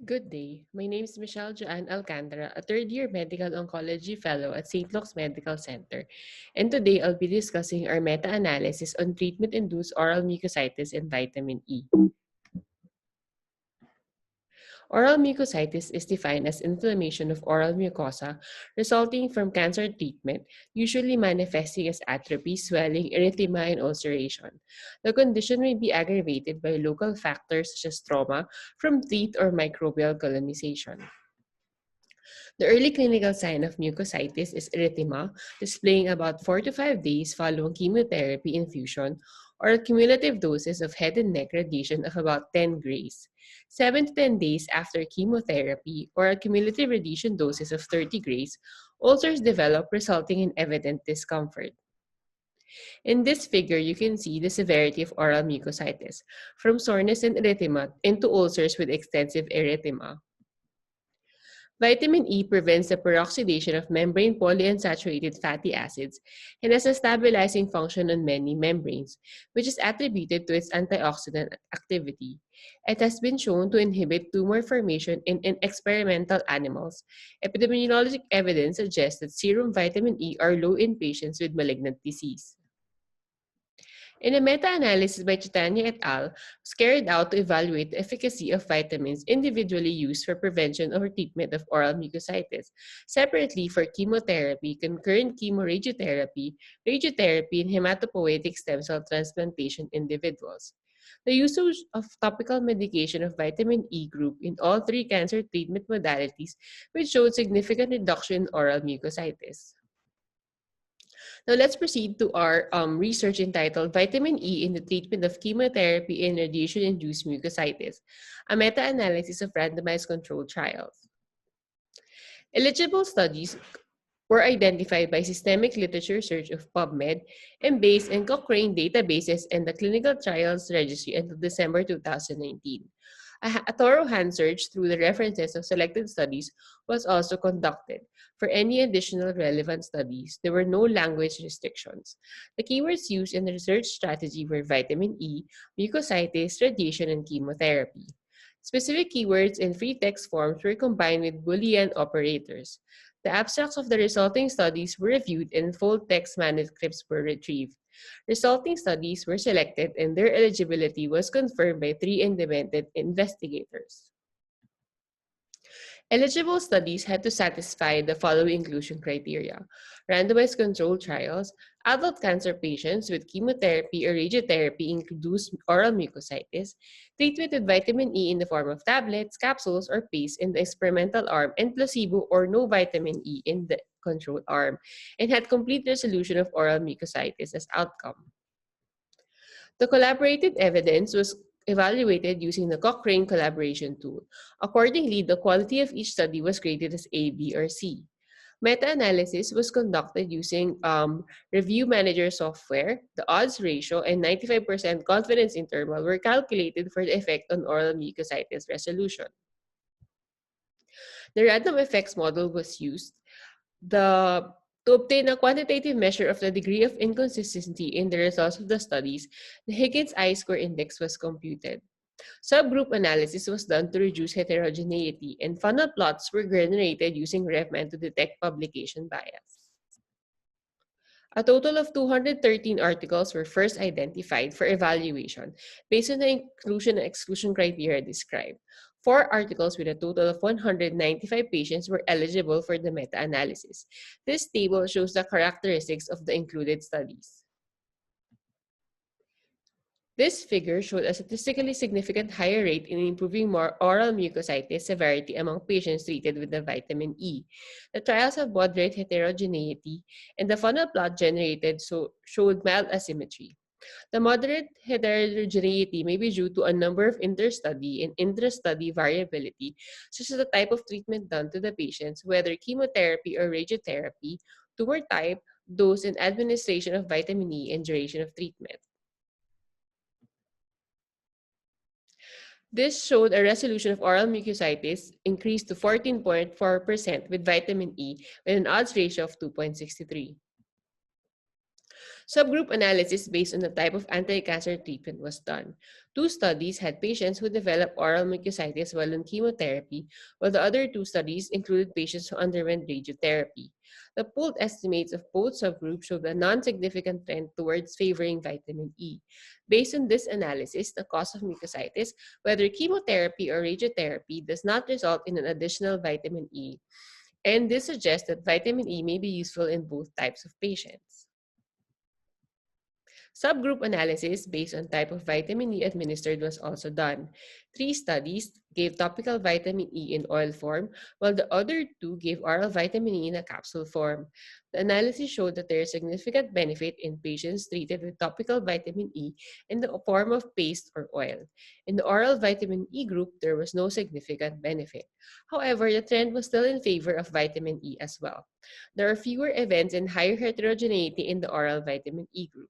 Good day. My name is Joanne Alcantara, a third-year medical oncology fellow at St. Luke's Medical Center. And today I'll be discussing our meta-analysis on treatment-induced oral mucositis and vitamin E. Oral mucositis is defined as inflammation of oral mucosa resulting from cancer treatment, usually manifesting as atrophy, swelling, erythema, and ulceration. The condition may be aggravated by local factors such as trauma from teeth or microbial colonization. The early clinical sign of mucositis is erythema, displaying about 4 to 5 days following chemotherapy infusion, or cumulative doses of head and neck radiation of about 10 grays. 7 to 10 days after chemotherapy, or a cumulative radiation doses of 30 grays, ulcers develop, resulting in evident discomfort. In this figure, you can see the severity of oral mucositis, from soreness and erythema into ulcers with extensive erythema. Vitamin E prevents the peroxidation of membrane polyunsaturated fatty acids and has a stabilizing function on many membranes, which is attributed to its antioxidant activity. It has been shown to inhibit tumor formation in experimental animals. Epidemiologic evidence suggests that serum vitamin E are low in patients with malignant disease. In a meta-analysis by Chitanya et al., was carried out to evaluate the efficacy of vitamins individually used for prevention or treatment of oral mucositis, separately for chemotherapy, concurrent chemoradiotherapy, radiotherapy, and hematopoietic stem cell transplantation individuals. The usage of topical medication of vitamin E group in all three cancer treatment modalities, which showed significant reduction in oral mucositis. Now let's proceed to our research entitled Vitamin E in the Treatment of Chemotherapy and Radiation-Induced Mucositis, a meta-analysis of randomized controlled trials. Eligible studies were identified by systemic literature search of PubMed and based in Cochrane databases and the Clinical Trials Registry until December 2019. A thorough hand search through the references of selected studies was also conducted. For any additional relevant studies, there were no language restrictions. The keywords used in the research strategy were vitamin E, mucositis, radiation, and chemotherapy. Specific keywords in free text forms were combined with Boolean operators. The abstracts of the resulting studies were reviewed and full text manuscripts were retrieved. Resulting studies were selected and their eligibility was confirmed by three independent investigators. Eligible studies had to satisfy the following inclusion criteria: randomized controlled trials, adult cancer patients with chemotherapy or radiotherapy induced oral mucositis, treatment with vitamin E in the form of tablets, capsules, or paste in the experimental arm, and placebo or no vitamin E in the control arm, and had complete resolution of oral mucositis as outcome. The collaborated evidence was evaluated using the Cochrane collaboration tool. Accordingly, the quality of each study was graded as A, B, or C. Meta-analysis was conducted using review manager software. The odds ratio and 95% confidence interval were calculated for the effect on oral mucositis resolution. The random effects model was used. The To obtain a quantitative measure of the degree of inconsistency in the results of the studies, the Higgins I-square index was computed. Subgroup analysis was done to reduce heterogeneity, and funnel plots were generated using RevMan to detect publication bias. A total of 213 articles were first identified for evaluation based on the inclusion and exclusion criteria described. Four articles with a total of 195 patients were eligible for the meta-analysis. This table shows the characteristics of the included studies. This figure showed a statistically significant higher rate in improving more oral mucositis severity among patients treated with the vitamin E. The trials have moderate heterogeneity, and the funnel plot generated showed mild asymmetry. The moderate heterogeneity may be due to a number of interstudy and intra-study variability, such as the type of treatment done to the patients, whether chemotherapy or radiotherapy, tumor type, dose and administration of vitamin E, and duration of treatment. This showed a resolution of oral mucositis increased to 14.4% with vitamin E with an odds ratio of 2.63. Subgroup analysis based on the type of anti-cancer treatment was done. Two studies had patients who developed oral mucositis while on chemotherapy, while the other two studies included patients who underwent radiotherapy. The pooled estimates of both subgroups showed a non-significant trend towards favoring vitamin E. Based on this analysis, the cause of mucositis, whether chemotherapy or radiotherapy, does not result in an additional vitamin E, and this suggests that vitamin E may be useful in both types of patients. Subgroup analysis based on type of vitamin E administered was also done. Three studies gave topical vitamin E in oil form, while the other two gave oral vitamin E in a capsule form. The analysis showed that there is significant benefit in patients treated with topical vitamin E in the form of paste or oil. In the oral vitamin E group, there was no significant benefit. However, the trend was still in favor of vitamin E as well. There are fewer events and higher heterogeneity in the oral vitamin E group.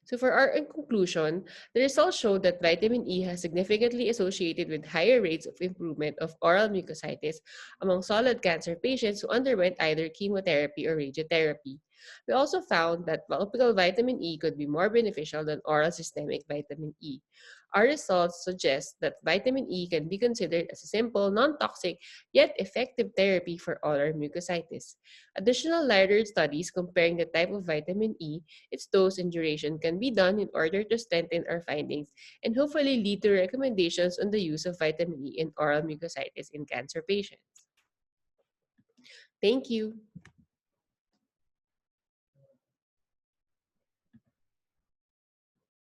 So for our conclusion, the results showed that vitamin E has significantly associated with higher rates of improvement of oral mucositis among solid cancer patients who underwent either chemotherapy or radiotherapy. We also found that topical vitamin E could be more beneficial than oral systemic vitamin E. Our results suggest that vitamin E can be considered as a simple, non-toxic, yet effective therapy for oral mucositis. Additional larger studies comparing the type of vitamin E, its dose and duration can be done in order to strengthen our findings and hopefully lead to recommendations on the use of vitamin E in oral mucositis in cancer patients. Thank you.